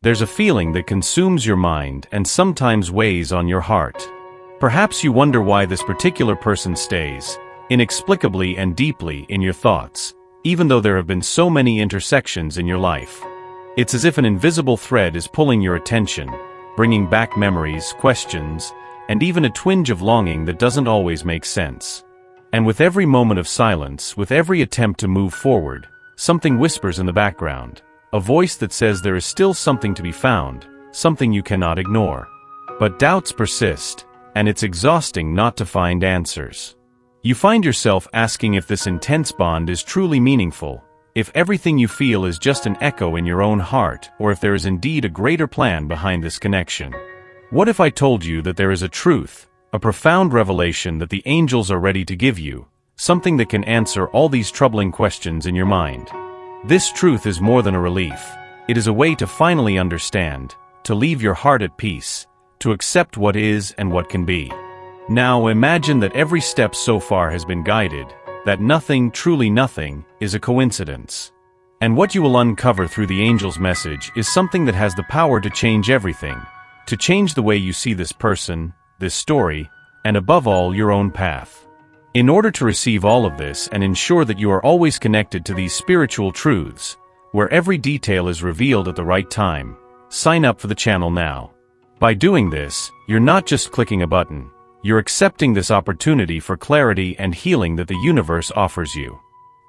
There's a feeling that consumes your mind and sometimes weighs on your heart. Perhaps you wonder why this particular person stays, inexplicably and deeply, in your thoughts, even though there have been so many intersections in your life. It's as if an invisible thread is pulling your attention, bringing back memories, questions, and even a twinge of longing that doesn't always make sense. And with every moment of silence, with every attempt to move forward, something whispers in the background, a voice that says there is still something to be found, something you cannot ignore. But doubts persist, and it's exhausting not to find answers. You find yourself asking if this intense bond is truly meaningful, if everything you feel is just an echo in your own heart, or if there is indeed a greater plan behind this connection. What if I told you that there is a truth, a profound revelation that the angels are ready to give you, something that can answer all these troubling questions in your mind? This truth is more than a relief. It is a way to finally understand, to leave your heart at peace, to accept what is and what can be. Now imagine that every step so far has been guided, that nothing, truly nothing, is a coincidence. And what you will uncover through the angel's message is something that has the power to change everything, to change the way you see this person, this story, and above all, your own path. In order to receive all of this and ensure that you are always connected to these spiritual truths, where every detail is revealed at the right time, sign up for the channel now. By doing this, you're not just clicking a button, you're accepting this opportunity for clarity and healing that the universe offers you.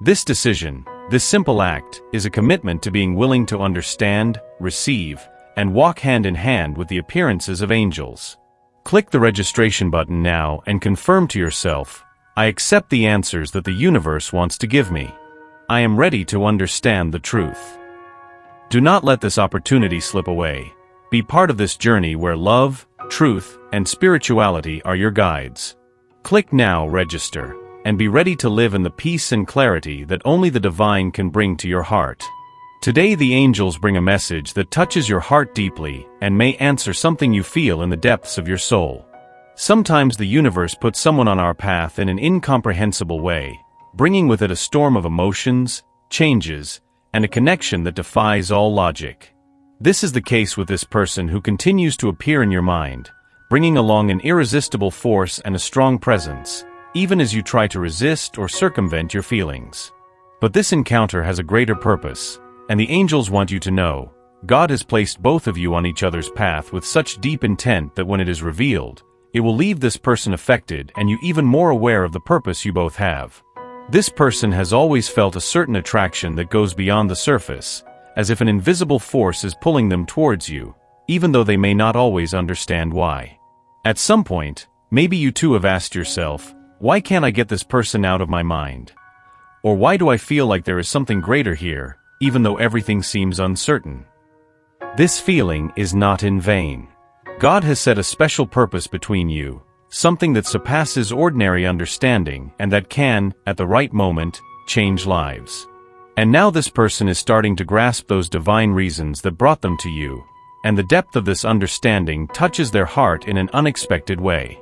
This decision, this simple act, is a commitment to being willing to understand, receive, and walk hand in hand with the appearances of angels. Click the registration button now and confirm to yourself, I accept the answers that the universe wants to give me. I am ready to understand the truth. Do not let this opportunity slip away. Be part of this journey where love, truth, and spirituality are your guides. Click now, register, and be ready to live in the peace and clarity that only the divine can bring to your heart. Today the angels bring a message that touches your heart deeply and may answer something you feel in the depths of your soul. Sometimes the universe puts someone on our path in an incomprehensible way, bringing with it a storm of emotions, changes, and a connection that defies all logic. This is the case with this person who continues to appear in your mind, bringing along an irresistible force and a strong presence, even as you try to resist or circumvent your feelings. But this encounter has a greater purpose, and the angels want you to know, God has placed both of you on each other's path with such deep intent that when it is revealed, it will leave this person affected and you even more aware of the purpose you both have. This person has always felt a certain attraction that goes beyond the surface, as if an invisible force is pulling them towards you, even though they may not always understand why. At some point, maybe you too have asked yourself, why can't I get this person out of my mind? Or why do I feel like there is something greater here, even though everything seems uncertain? This feeling is not in vain. God has set a special purpose between you, something that surpasses ordinary understanding and that can, at the right moment, change lives. And now this person is starting to grasp those divine reasons that brought them to you, and the depth of this understanding touches their heart in an unexpected way.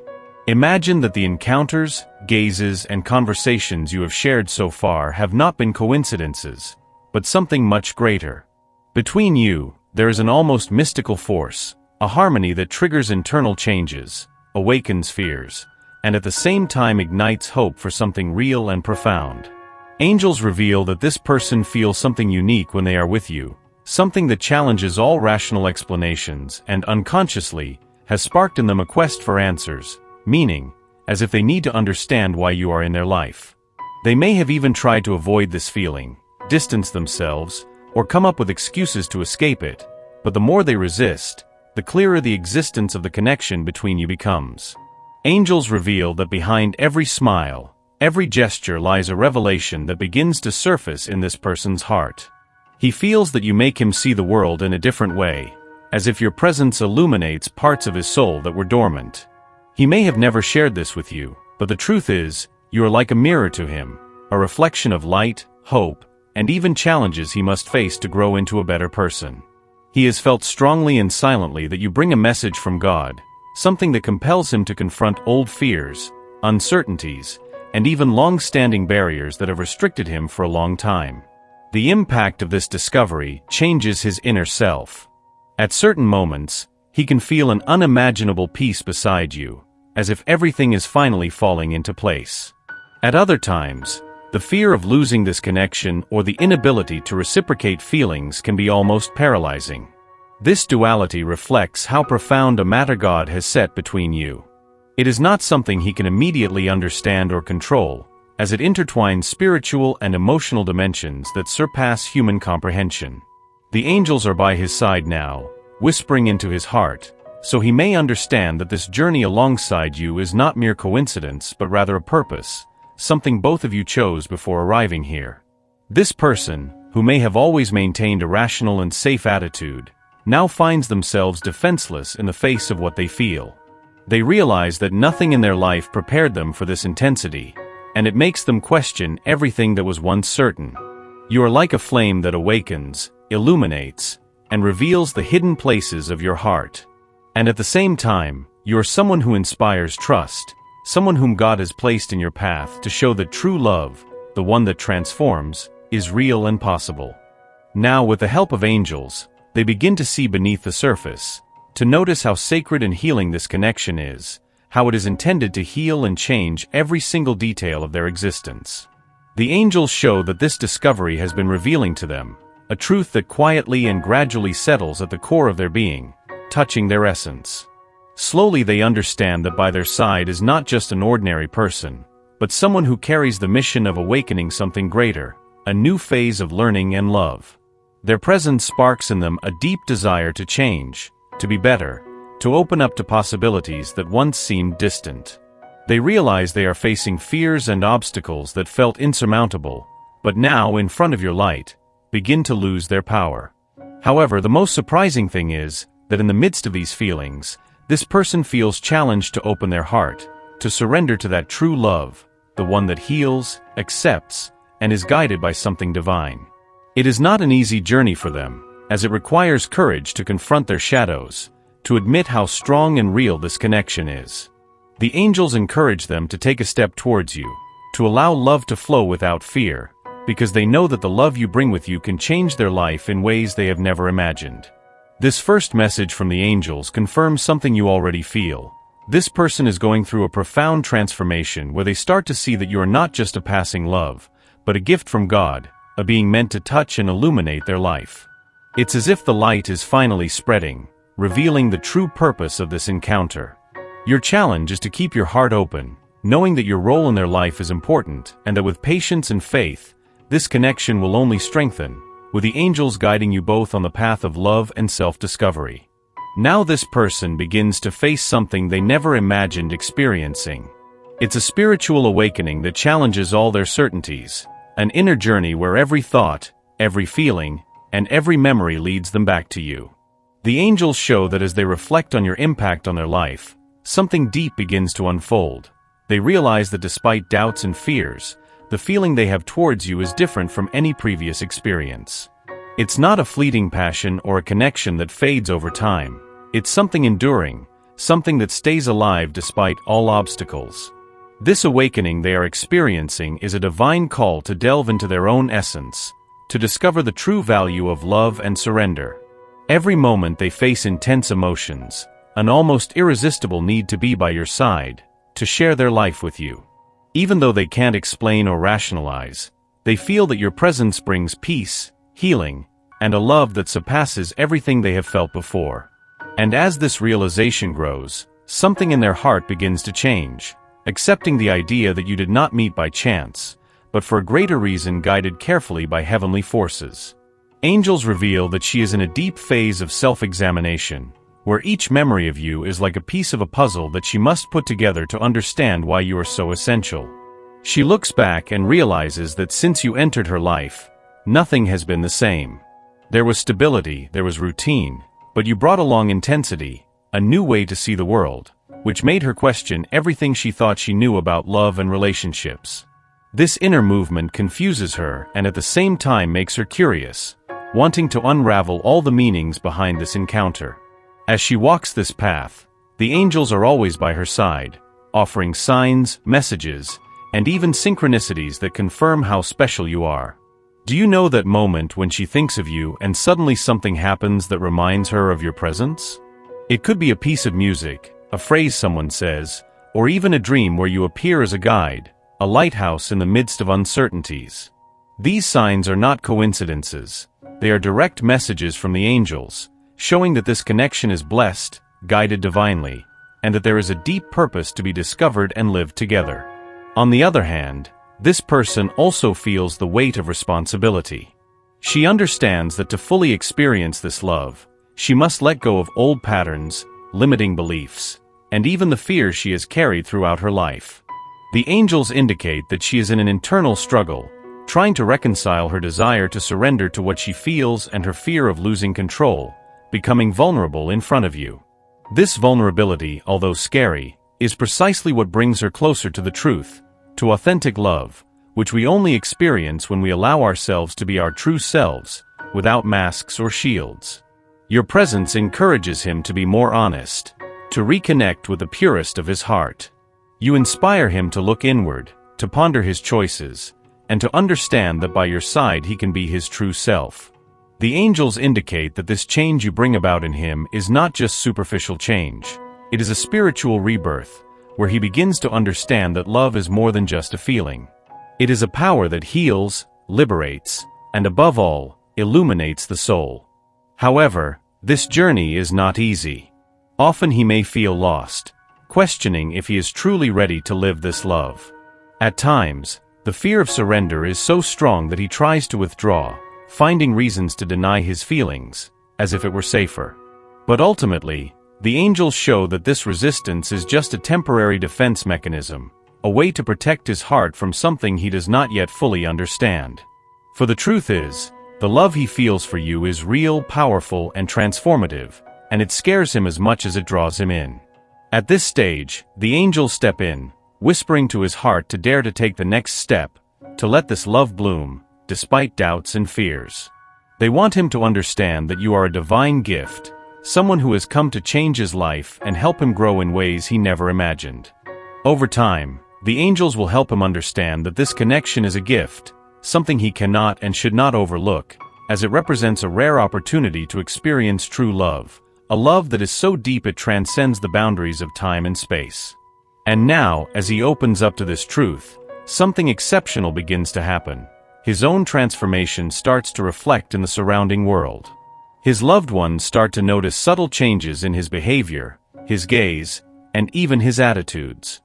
Imagine that the encounters, gazes, and conversations you have shared so far have not been coincidences, but something much greater. Between you, there is an almost mystical force, a harmony that triggers internal changes, awakens fears, and at the same time ignites hope for something real and profound. Angels reveal that this person feels something unique when they are with you, something that challenges all rational explanations and unconsciously has sparked in them a quest for answers, meaning, as if they need to understand why you are in their life. They may have even tried to avoid this feeling, distance themselves, or come up with excuses to escape it, but the more they resist, the clearer the existence of the connection between you becomes. Angels reveal that behind every smile, every gesture lies a revelation that begins to surface in this person's heart. He feels that you make him see the world in a different way, as if your presence illuminates parts of his soul that were dormant. He may have never shared this with you, but the truth is, you are like a mirror to him, a reflection of light, hope, and even challenges he must face to grow into a better person. He has felt strongly and silently that you bring a message from God, something that compels him to confront old fears, uncertainties, and even long-standing barriers that have restricted him for a long time. The impact of this discovery changes his inner self. At certain moments, he can feel an unimaginable peace beside you, as if everything is finally falling into place. At other times, the fear of losing this connection or the inability to reciprocate feelings can be almost paralyzing. This duality reflects how profound a matter God has set between you. It is not something he can immediately understand or control, as it intertwines spiritual and emotional dimensions that surpass human comprehension. The angels are by his side now, whispering into his heart, so he may understand that this journey alongside you is not mere coincidence but rather a purpose, something both of you chose before arriving here. This person, who may have always maintained a rational and safe attitude, now finds themselves defenseless in the face of what they feel. They realize that nothing in their life prepared them for this intensity, and it makes them question everything that was once certain. You are like a flame that awakens, illuminates, and reveals the hidden places of your heart. And at the same time, you are someone who inspires trust, someone whom God has placed in your path to show that true love, the one that transforms, is real and possible. Now, with the help of angels, they begin to see beneath the surface, to notice how sacred and healing this connection is, how it is intended to heal and change every single detail of their existence. The angels show that this discovery has been revealing to them, a truth that quietly and gradually settles at the core of their being, touching their essence. Slowly they understand that by their side is not just an ordinary person, but someone who carries the mission of awakening something greater, a new phase of learning and love. Their presence sparks in them a deep desire to change, to be better, to open up to possibilities that once seemed distant. They realize they are facing fears and obstacles that felt insurmountable, but now, in front of your light, begin to lose their power. However, the most surprising thing is that in the midst of these feelings, this person feels challenged to open their heart, to surrender to that true love, the one that heals, accepts, and is guided by something divine. It is not an easy journey for them, as it requires courage to confront their shadows, to admit how strong and real this connection is. The angels encourage them to take a step towards you, to allow love to flow without fear, because they know that the love you bring with you can change their life in ways they have never imagined. This first message from the angels confirms something you already feel. This person is going through a profound transformation where they start to see that you are not just a passing love, but a gift from God, a being meant to touch and illuminate their life. It's as if the light is finally spreading, revealing the true purpose of this encounter. Your challenge is to keep your heart open, knowing that your role in their life is important and that with patience and faith, this connection will only strengthen, with the angels guiding you both on the path of love and self-discovery. Now this person begins to face something they never imagined experiencing. It's a spiritual awakening that challenges all their certainties, an inner journey where every thought, every feeling, and every memory leads them back to you. The angels show that as they reflect on your impact on their life, something deep begins to unfold. They realize that despite doubts and fears, the feeling they have towards you is different from any previous experience. It's not a fleeting passion or a connection that fades over time. It's something enduring, something that stays alive despite all obstacles. This awakening they are experiencing is a divine call to delve into their own essence, to discover the true value of love and surrender. Every moment they face intense emotions, an almost irresistible need to be by your side, to share their life with you. Even though they can't explain or rationalize, they feel that your presence brings peace, healing, and a love that surpasses everything they have felt before. And as this realization grows, something in their heart begins to change, accepting the idea that you did not meet by chance, but for a greater reason, guided carefully by heavenly forces. Angels reveal that she is in a deep phase of self-examination, where each memory of you is like a piece of a puzzle that she must put together to understand why you are so essential. She looks back and realizes that since you entered her life, nothing has been the same. There was stability, there was routine, but you brought along intensity, a new way to see the world, which made her question everything she thought she knew about love and relationships. This inner movement confuses her and at the same time makes her curious, wanting to unravel all the meanings behind this encounter. As she walks this path, the angels are always by her side, offering signs, messages, and even synchronicities that confirm how special you are. Do you know that moment when she thinks of you and suddenly something happens that reminds her of your presence? It could be a piece of music, a phrase someone says, or even a dream where you appear as a guide, a lighthouse in the midst of uncertainties. These signs are not coincidences. They are direct messages from the angels, showing that this connection is blessed, guided divinely, and that there is a deep purpose to be discovered and lived together. On the other hand, this person also feels the weight of responsibility. She understands that to fully experience this love, she must let go of old patterns, limiting beliefs, and even the fears she has carried throughout her life. The angels indicate that she is in an internal struggle, trying to reconcile her desire to surrender to what she feels and her fear of losing control, becoming vulnerable in front of you. This vulnerability, although scary, is precisely what brings her closer to the truth, to authentic love, which we only experience when we allow ourselves to be our true selves, without masks or shields. Your presence encourages him to be more honest, to reconnect with the purest of his heart. You inspire him to look inward, to ponder his choices, and to understand that by your side he can be his true self. The angels indicate that this change you bring about in him is not just superficial change. It is a spiritual rebirth, where he begins to understand that love is more than just a feeling. It is a power that heals, liberates, and above all, illuminates the soul. However, this journey is not easy. Often he may feel lost, questioning if he is truly ready to live this love. At times, the fear of surrender is so strong that he tries to withdraw, finding reasons to deny his feelings, as if it were safer. But ultimately, the angels show that this resistance is just a temporary defense mechanism, a way to protect his heart from something he does not yet fully understand. For the truth is, the love he feels for you is real, powerful, and transformative, and it scares him as much as it draws him in. At this stage, the angels step in, whispering to his heart to dare to take the next step, to let this love bloom, despite doubts and fears. They want him to understand that you are a divine gift, someone who has come to change his life and help him grow in ways he never imagined. Over time, the angels will help him understand that this connection is a gift, something he cannot and should not overlook, as it represents a rare opportunity to experience true love, a love that is so deep it transcends the boundaries of time and space. And now, as he opens up to this truth, something exceptional begins to happen. His own transformation starts to reflect in the surrounding world. His loved ones start to notice subtle changes in his behavior, his gaze, and even his attitudes.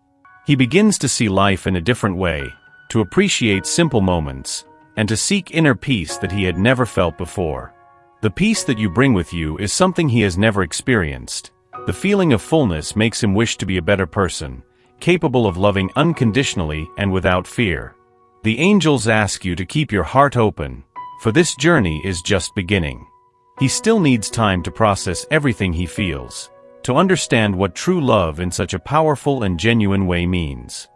He begins to see life in a different way, to appreciate simple moments, and to seek inner peace that he had never felt before. The peace that you bring with you is something he has never experienced. The feeling of fullness makes him wish to be a better person, capable of loving unconditionally and without fear. The angels ask you to keep your heart open, for this journey is just beginning. He still needs time to process everything he feels, to understand what true love in such a powerful and genuine way means.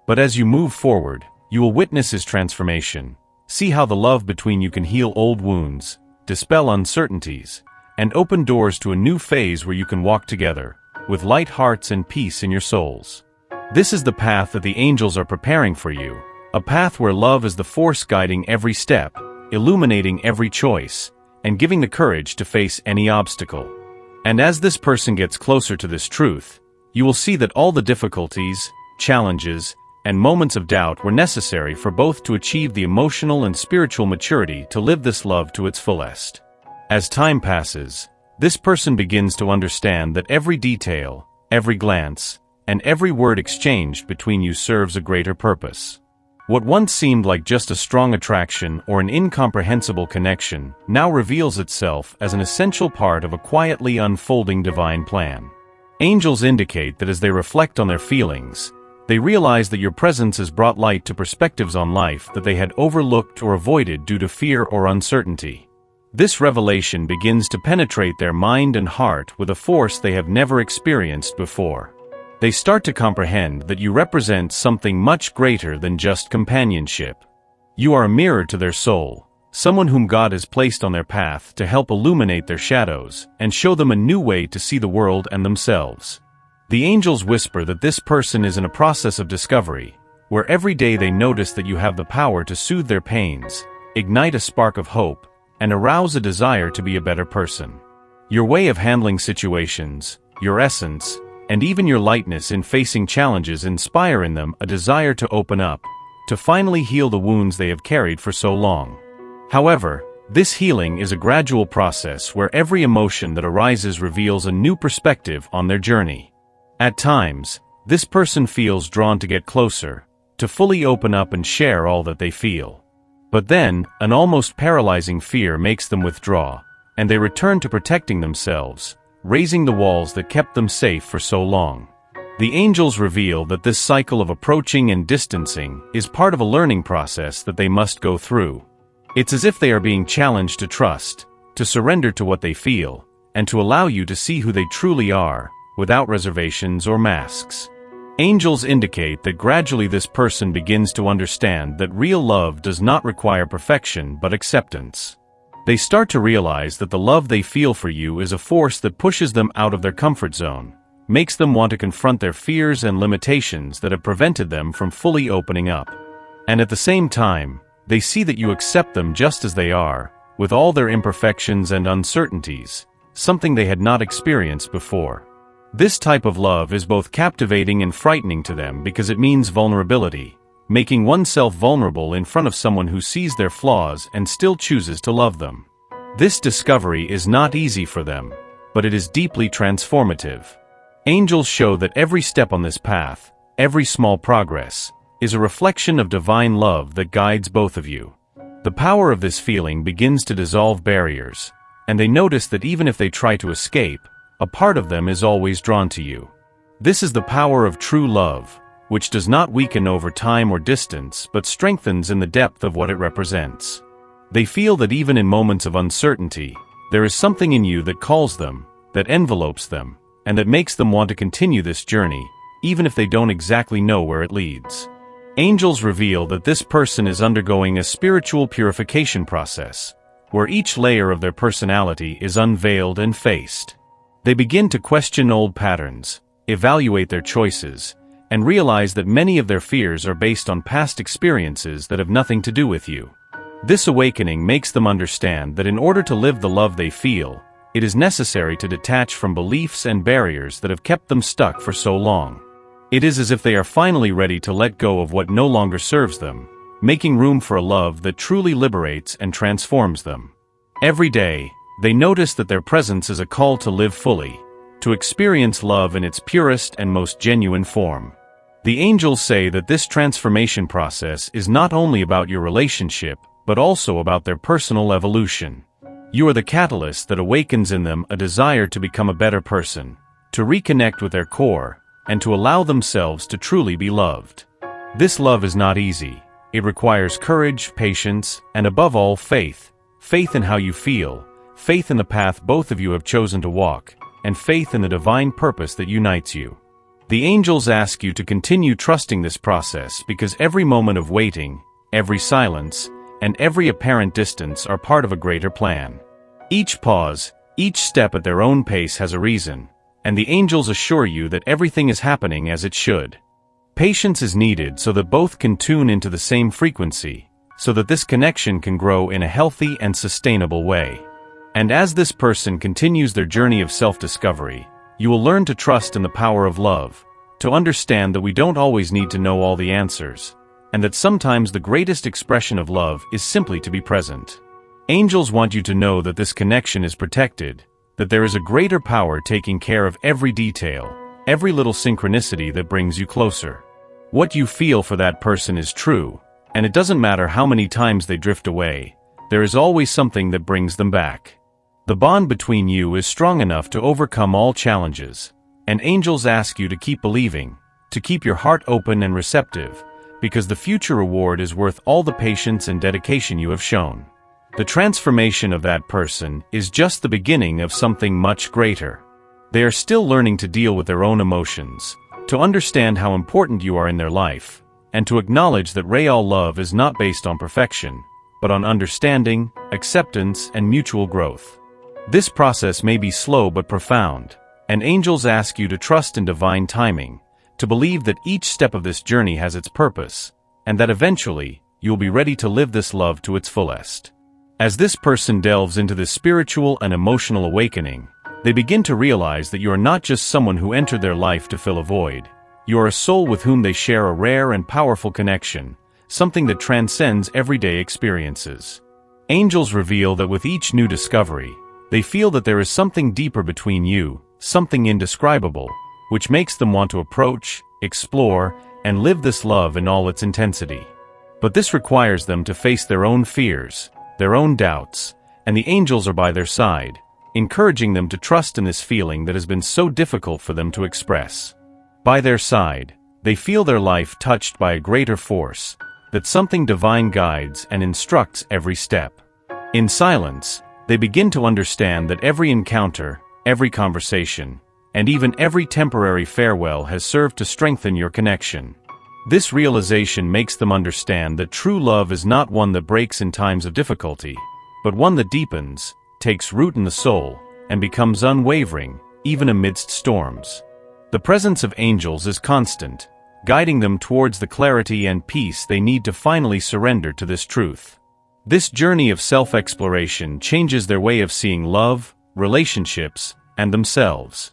But as you move forward, you will witness his transformation, see how the love between you can heal old wounds, dispel uncertainties, and open doors to a new phase where you can walk together, with light hearts and peace in your souls. This is the path that the angels are preparing for you, a path where love is the force guiding every step, illuminating every choice, and giving the courage to face any obstacle. And as this person gets closer to this truth, you will see that all the difficulties, challenges, and moments of doubt were necessary for both to achieve the emotional and spiritual maturity to live this love to its fullest. As time passes, this person begins to understand that every detail, every glance, and every word exchanged between you serves a greater purpose. What once seemed like just a strong attraction or an incomprehensible connection now reveals itself as an essential part of a quietly unfolding divine plan. Angels indicate that as they reflect on their feelings, they realize that your presence has brought light to perspectives on life that they had overlooked or avoided due to fear or uncertainty. This revelation begins to penetrate their mind and heart with a force they have never experienced before. They start to comprehend that you represent something much greater than just companionship. You are a mirror to their soul, someone whom God has placed on their path to help illuminate their shadows and show them a new way to see the world and themselves. The angels whisper that this person is in a process of discovery, where every day they notice that you have the power to soothe their pains, ignite a spark of hope, and arouse a desire to be a better person. Your way of handling situations, your essence, and even your lightness in facing challenges inspire in them a desire to open up, to finally heal the wounds they have carried for so long. However, this healing is a gradual process where every emotion that arises reveals a new perspective on their journey. At times, this person feels drawn to get closer, to fully open up and share all that they feel. But then, an almost paralyzing fear makes them withdraw, and they return to protecting themselves, raising the walls that kept them safe for so long. The angels reveal that this cycle of approaching and distancing is part of a learning process that they must go through. It's as if they are being challenged to trust, to surrender to what they feel, and to allow you to see who they truly are, without reservations or masks. Angels indicate that gradually this person begins to understand that real love does not require perfection but acceptance. They start to realize that the love they feel for you is a force that pushes them out of their comfort zone, makes them want to confront their fears and limitations that have prevented them from fully opening up. And at the same time, they see that you accept them just as they are, with all their imperfections and uncertainties, something they had not experienced before. This type of love is both captivating and frightening to them because it means vulnerability, making oneself vulnerable in front of someone who sees their flaws and still chooses to love them. This discovery is not easy for them, but it is deeply transformative. Angels show that every step on this path, every small progress, is a reflection of divine love that guides both of you. The power of this feeling begins to dissolve barriers, and they notice that even if they try to escape, a part of them is always drawn to you. This is the power of true love, which does not weaken over time or distance but strengthens in the depth of what it represents. They feel that even in moments of uncertainty, there is something in you that calls them, that envelopes them, and that makes them want to continue this journey, even if they don't exactly know where it leads. Angels reveal that this person is undergoing a spiritual purification process, where each layer of their personality is unveiled and faced. They begin to question old patterns, evaluate their choices, and realize that many of their fears are based on past experiences that have nothing to do with you. This awakening makes them understand that in order to live the love they feel, it is necessary to detach from beliefs and barriers that have kept them stuck for so long. It is as if they are finally ready to let go of what no longer serves them, making room for a love that truly liberates and transforms them. Every day, they notice that their presence is a call to live fully, to experience love in its purest and most genuine form. The angels say that this transformation process is not only about your relationship, but also about their personal evolution. You are the catalyst that awakens in them a desire to become a better person, to reconnect with their core, and to allow themselves to truly be loved. This love is not easy. It requires courage, patience, and above all faith. Faith in how you feel, faith in the path both of you have chosen to walk, and faith in the divine purpose that unites you. The angels ask you to continue trusting this process because every moment of waiting, every silence, and every apparent distance are part of a greater plan. Each pause, each step at their own pace has a reason, and the angels assure you that everything is happening as it should. Patience is needed so that both can tune into the same frequency, so that this connection can grow in a healthy and sustainable way. And as this person continues their journey of self-discovery, you will learn to trust in the power of love, to understand that we don't always need to know all the answers, and that sometimes the greatest expression of love is simply to be present. Angels want you to know that this connection is protected, that there is a greater power taking care of every detail, every little synchronicity that brings you closer. What you feel for that person is true, and it doesn't matter how many times they drift away, there is always something that brings them back. The bond between you is strong enough to overcome all challenges, and angels ask you to keep believing, to keep your heart open and receptive, because the future reward is worth all the patience and dedication you have shown. The transformation of that person is just the beginning of something much greater. They are still learning to deal with their own emotions, to understand how important you are in their life, and to acknowledge that real love is not based on perfection, but on understanding, acceptance, and mutual growth. This process may be slow but profound, and angels ask you to trust in divine timing, to believe that each step of this journey has its purpose, and that eventually, you'll be ready to live this love to its fullest. As this person delves into this spiritual and emotional awakening, they begin to realize that you are not just someone who entered their life to fill a void. You are a soul with whom they share a rare and powerful connection, something that transcends everyday experiences. Angels reveal that with each new discovery, they feel that there is something deeper between you, something indescribable, which makes them want to approach, explore, and live this love in all its intensity. But this requires them to face their own fears, their own doubts, and the angels are by their side, encouraging them to trust in this feeling that has been so difficult for them to express. By their side, they feel their life touched by a greater force, that something divine guides and instructs every step. In silence, they begin to understand that every encounter, every conversation, and even every temporary farewell has served to strengthen your connection. This realization makes them understand that true love is not one that breaks in times of difficulty, but one that deepens, takes root in the soul, and becomes unwavering, even amidst storms. The presence of angels is constant, guiding them towards the clarity and peace they need to finally surrender to this truth. This journey of self-exploration changes their way of seeing love, relationships, and themselves.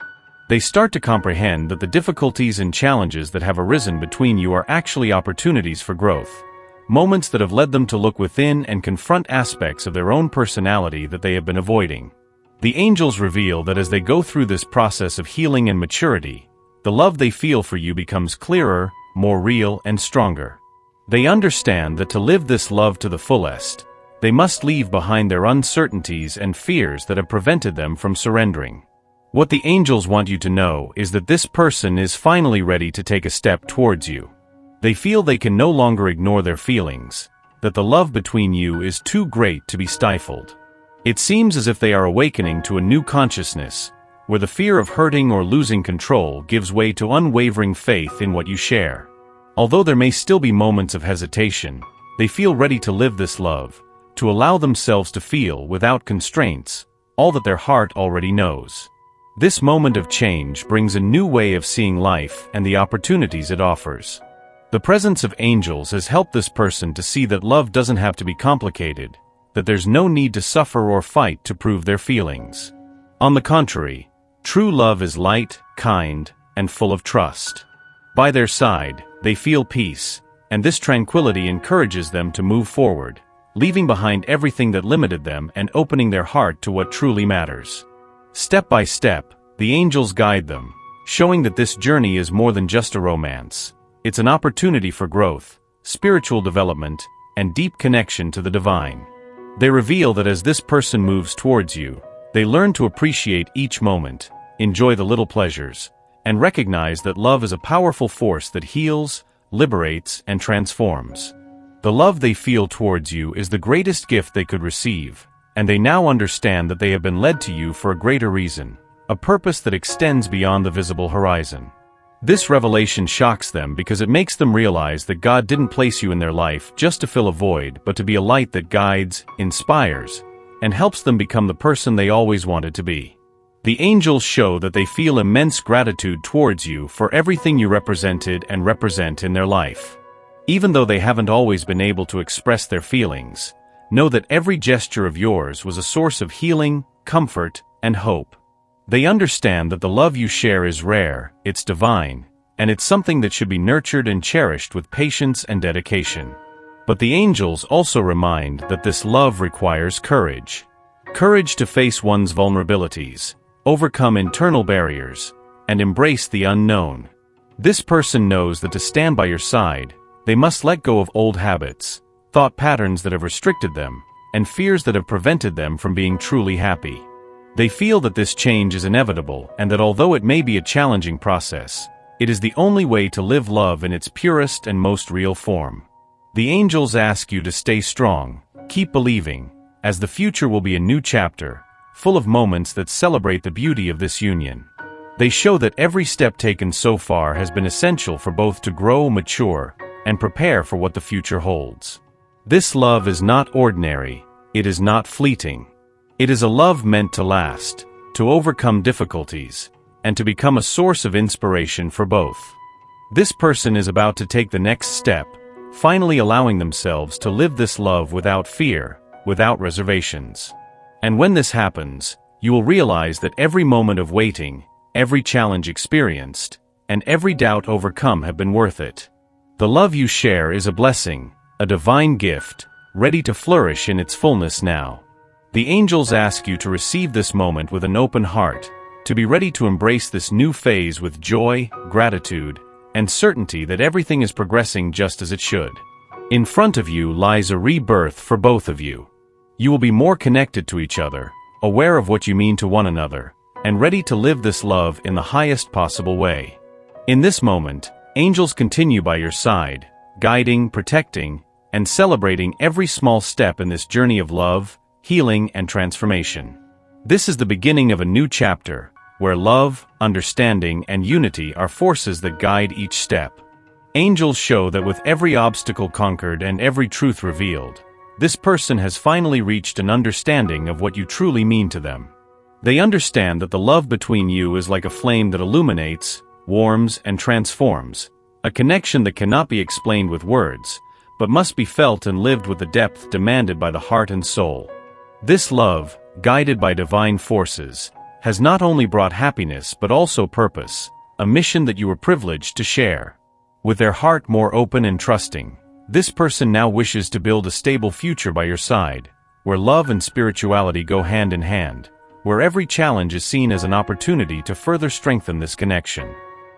They start to comprehend that the difficulties and challenges that have arisen between you are actually opportunities for growth, moments that have led them to look within and confront aspects of their own personality that they have been avoiding. The angels reveal that as they go through this process of healing and maturity, the love they feel for you becomes clearer, more real, and stronger. They understand that to live this love to the fullest, they must leave behind their uncertainties and fears that have prevented them from surrendering. What the angels want you to know is that this person is finally ready to take a step towards you. They feel they can no longer ignore their feelings, that the love between you is too great to be stifled. It seems as if they are awakening to a new consciousness, where the fear of hurting or losing control gives way to unwavering faith in what you share. Although there may still be moments of hesitation, they feel ready to live this love, to allow themselves to feel, without constraints, all that their heart already knows. This moment of change brings a new way of seeing life and the opportunities it offers. The presence of angels has helped this person to see that love doesn't have to be complicated, that there's no need to suffer or fight to prove their feelings. On the contrary, true love is light, kind, and full of trust. By their side, they feel peace, and this tranquility encourages them to move forward, leaving behind everything that limited them and opening their heart to what truly matters. Step by step, the angels guide them, showing that this journey is more than just a romance. It's an opportunity for growth, spiritual development, and deep connection to the divine. They reveal that as this person moves towards you, they learn to appreciate each moment, enjoy the little pleasures, and recognize that love is a powerful force that heals, liberates, and transforms. The love they feel towards you is the greatest gift they could receive, and they now understand that they have been led to you for a greater reason, a purpose that extends beyond the visible horizon. This revelation shocks them because it makes them realize that God didn't place you in their life just to fill a void, but to be a light that guides, inspires, and helps them become the person they always wanted to be. The angels show that they feel immense gratitude towards you for everything you represented and represent in their life. Even though they haven't always been able to express their feelings, know that every gesture of yours was a source of healing, comfort, and hope. They understand that the love you share is rare, it's divine, and it's something that should be nurtured and cherished with patience and dedication. But the angels also remind that this love requires courage. Courage to face one's vulnerabilities, overcome internal barriers, and embrace the unknown. This person knows that to stand by your side, they must let go of old habits, thought patterns that have restricted them, and fears that have prevented them from being truly happy. They feel that this change is inevitable and that although it may be a challenging process, it is the only way to live love in its purest and most real form. The angels ask you to stay strong, keep believing, as the future will be a new chapter, full of moments that celebrate the beauty of this union. They show that every step taken so far has been essential for both to grow, mature, and prepare for what the future holds. This love is not ordinary, it is not fleeting. It is a love meant to last, to overcome difficulties, and to become a source of inspiration for both. This person is about to take the next step, finally allowing themselves to live this love without fear, without reservations. And when this happens, you will realize that every moment of waiting, every challenge experienced, and every doubt overcome have been worth it. The love you share is a blessing, a divine gift, ready to flourish in its fullness now. The angels ask you to receive this moment with an open heart, to be ready to embrace this new phase with joy, gratitude, and certainty that everything is progressing just as it should. In front of you lies a rebirth for both of you. You will be more connected to each other, aware of what you mean to one another, and ready to live this love in the highest possible way. In this moment, angels continue by your side, guiding, protecting, and celebrating every small step in this journey of love, healing, and transformation. This is the beginning of a new chapter, where love, understanding, and unity are forces that guide each step. Angels show that with every obstacle conquered and every truth revealed, this person has finally reached an understanding of what you truly mean to them. They understand that the love between you is like a flame that illuminates, warms, and transforms, a connection that cannot be explained with words, but must be felt and lived with the depth demanded by the heart and soul. This love, guided by divine forces, has not only brought happiness but also purpose, a mission that you were privileged to share. With their heart more open and trusting, this person now wishes to build a stable future by your side, where love and spirituality go hand in hand, where every challenge is seen as an opportunity to further strengthen this connection.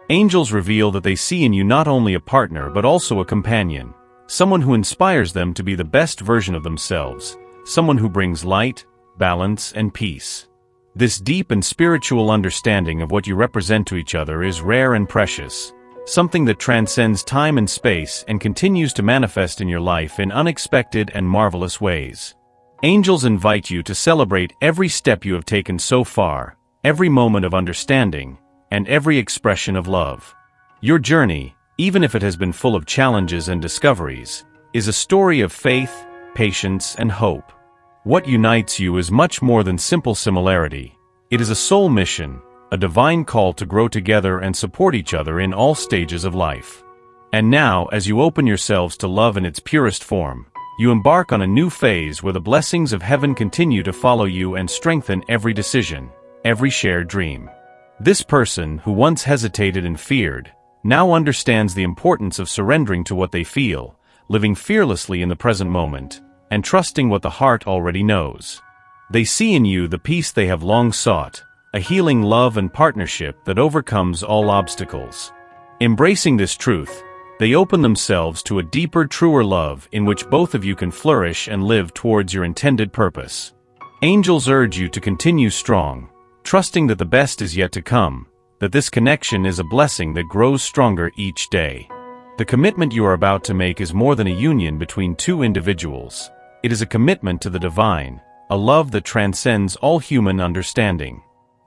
Angels reveal that they see in you not only a partner but also a companion, someone who inspires them to be the best version of themselves, someone who brings light, balance, and peace. This deep and spiritual understanding of what you represent to each other is rare and precious, something that transcends time and space and continues to manifest in your life in unexpected and marvelous ways. Angels invite you to celebrate every step you have taken so far, every moment of understanding, and every expression of love. Your journey, even if it has been full of challenges and discoveries, is a story of faith, patience, and hope. What unites you is much more than simple similarity. It is a soul mission, a divine call to grow together and support each other in all stages of life. And now, as you open yourselves to love in its purest form, you embark on a new phase where the blessings of heaven continue to follow you and strengthen every decision, every shared dream. This person, who once hesitated and feared, now understands the importance of surrendering to what they feel, living fearlessly in the present moment, and trusting what the heart already knows. They see in you the peace they have long sought, a healing love and partnership that overcomes all obstacles. Embracing this truth, they open themselves to a deeper, truer love in which both of you can flourish and live towards your intended purpose. Angels urge you to continue strong, trusting that the best is yet to come, that this connection is a blessing that grows stronger each day. The commitment you are about to make is more than a union between two individuals. It is a commitment to the divine, a love that transcends all human understanding.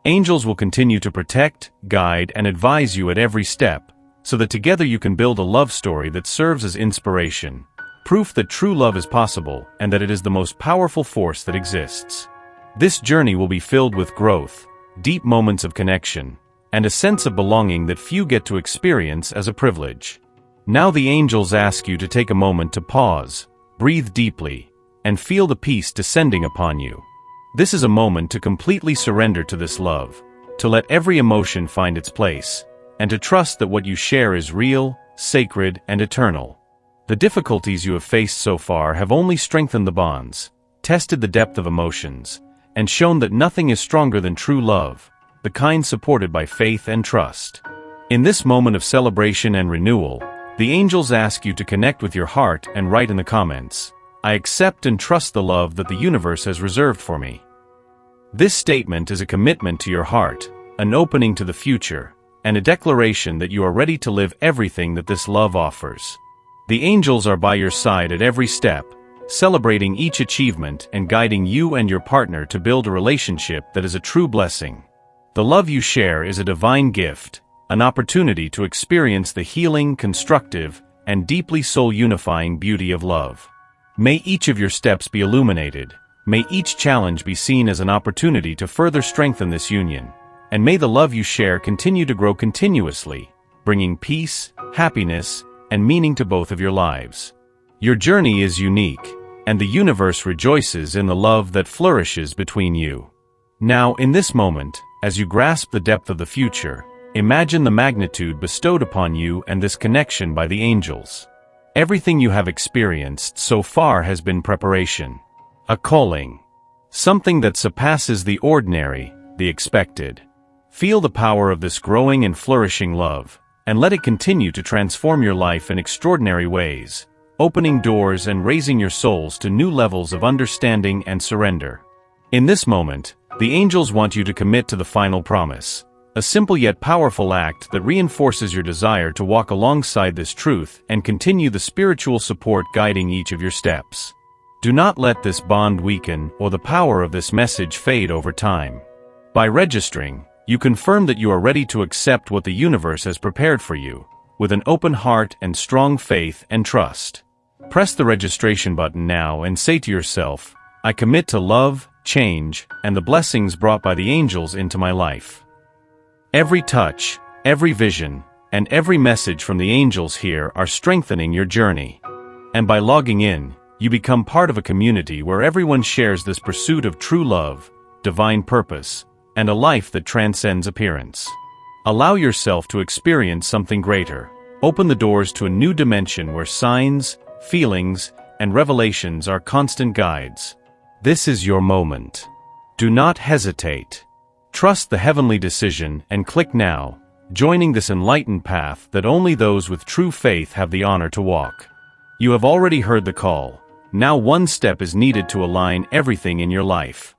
Angels will continue to protect, guide, and advise you at every step, so that together you can build a love story that serves as inspiration, proof that true love is possible and that it is the most powerful force that exists. This journey will be filled with growth, deep moments of connection, and a sense of belonging that few get to experience as a privilege. Now the angels ask you to take a moment to pause, breathe deeply, and feel the peace descending upon you. This is a moment to completely surrender to this love, to let every emotion find its place, and to trust that what you share is real, sacred, and eternal. The difficulties you have faced so far have only strengthened the bonds, tested the depth of emotions, and shown that nothing is stronger than true love, the kind supported by faith and trust. In this moment of celebration and renewal, the angels ask you to connect with your heart and write in the comments, "I accept and trust the love that the universe has reserved for me." This statement is a commitment to your heart, an opening to the future, and a declaration that you are ready to live everything that this love offers. The angels are by your side at every step, celebrating each achievement and guiding you and your partner to build a relationship that is a true blessing. The love you share is a divine gift, an opportunity to experience the healing, constructive, and deeply soul-unifying beauty of love. May each of your steps be illuminated, may each challenge be seen as an opportunity to further strengthen this union, and may the love you share continue to grow continuously, bringing peace, happiness, and meaning to both of your lives. Your journey is unique, and the universe rejoices in the love that flourishes between you. Now, in this moment, as you grasp the depth of the future, imagine the magnitude bestowed upon you and this connection by the angels. Everything you have experienced so far has been preparation. A calling. Something that surpasses the ordinary, the expected. Feel the power of this growing and flourishing love, and let it continue to transform your life in extraordinary ways, opening doors and raising your souls to new levels of understanding and surrender. In this moment, the angels want you to commit to the final promise, a simple yet powerful act that reinforces your desire to walk alongside this truth and continue the spiritual support guiding each of your steps. Do not let this bond weaken or the power of this message fade over time. By registering, you confirm that you are ready to accept what the universe has prepared for you, with an open heart and strong faith and trust. Press the registration button now and say to yourself, I commit to love, change, and the blessings brought by the angels into my life. Every touch, every vision, and every message from the angels here are strengthening your journey. And by logging in, you become part of a community where everyone shares this pursuit of true love, divine purpose, and a life that transcends appearance. Allow yourself to experience something greater. Open the doors to a new dimension where signs, feelings, and revelations are constant guides. This is your moment. Do not hesitate. Trust the heavenly decision and click now, joining this enlightened path that only those with true faith have the honor to walk. You have already heard the call. Now one step is needed to align everything in your life.